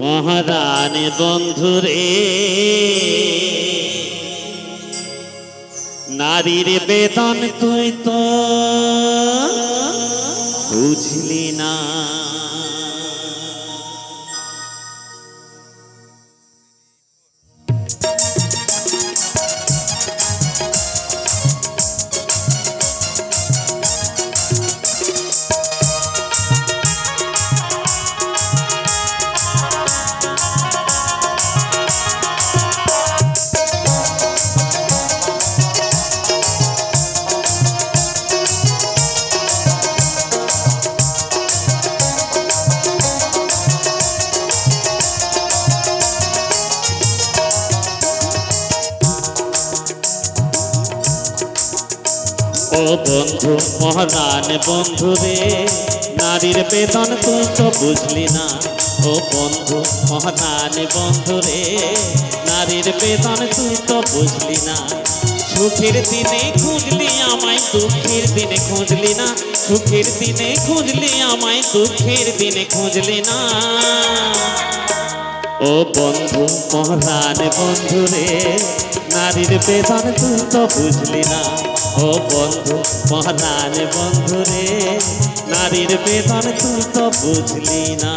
মহারানী বন্ধুরে নারীর বেদন তুই তো বুঝলি না। ও বন্ধু মহারান বন্ধু রে নারীর বেদন তুই তো বুঝলি না। ও বন্ধু মহারান বন্ধু রে নারীর বেদন তুই তো বুঝলি না। সুখের দিনে খুঁজলি আমায় দুঃখের দিনে খুঁজলি না। সুখের দিনে খুঁজলি আমায় দুঃখের দিনে খুঁজলি না। ও বন্ধু মহারান বন্ধু রে নারীর বেদন তুই তো বুঝলি না। ও বন্ধু মহারান বন্ধু রে নারীর বেদন তুই তো বুঝলি না।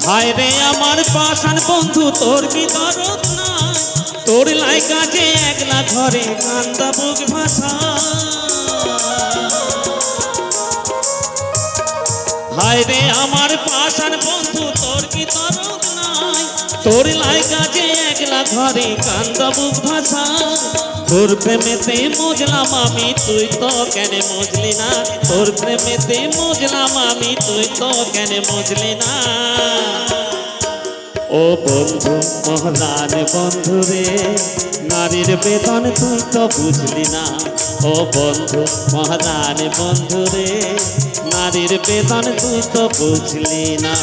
হায় রে আমার পাষাণ বন্ধু তোর কি দরদ না। তোর লাইগা যে একলা ঘরে কান্দা বুক ভাষা। হায় রে আমার পাষাণ বন্ধু তোর কি দরদ নাই। তোর লাইগা যে একলা ঘরে কান্দা বুক ভাষা। তোর প্রেমেতে মজলাম আমি তুই তো কেন মজলি না। তোর প্রেমেতে মজলাম আমি তুই তো কেন মজলি না। ও বন্ধু মহারান বন্ধু রে নারীর বেদন তুই তো বুঝলি না। ও বন্ধু মহারান বন্ধু রে নারীর বেদন তুই তো বুঝলি না।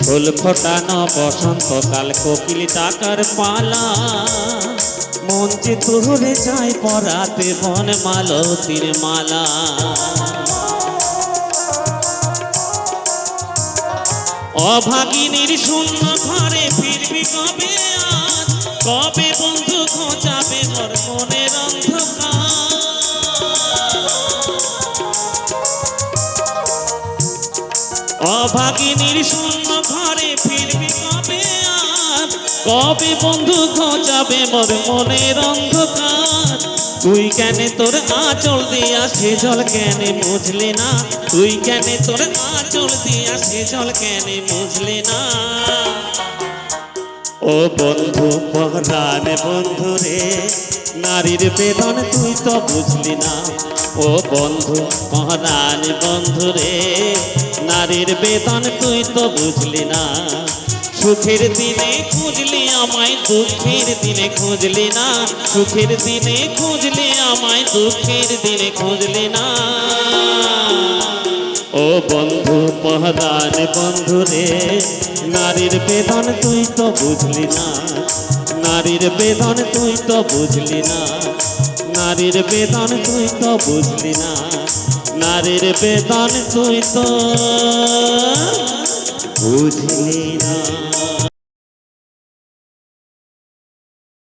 ফুল ফোটানো বসন্তকাল কোকিল ডাকার পালা। মঞ্চে তোরে যায় পরাতে বন মালতীর মালা। অভাগিনীর শূন্য ঘরে ফিরবি কবে আজ। কবে বন্ধু খোঁজাবে মোর মনের অন্ধকার। অভাগিনীর শূন্য ঘরে ফিরবি কবে আজ। কবে বন্ধু খোঁজাবে মোর মনের অন্ধকার। তুই কেন তোর আঁচল দিয়া সে জল কেন মুছলি না। তুই কেন তোর আঁচল দিয়া সে জল কেন মুছলি না। ও বন্ধু মহারান বন্ধু রে নারীর বেদন তুই তো বুঝলি না। ও বন্ধু মহারান বন্ধু রে নারীর বেদন তুই তো বুঝলি না। সুখের দিনে খুঁজলি আমায় দুঃখের দিনে খুঁজলি না। সুখের দিনে খুঁজলি আমায় দুঃখের দিনে খুঁজলি না। ও বন্ধু মহারান বন্ধু রে নারীর বেদন তুই তো বুঝলি না। নারীর বেদন তুই তো বুঝলি না। নারীর বেদন তুই তো বুঝলি না। নারীর বেদন তুই তো বুঝলি না।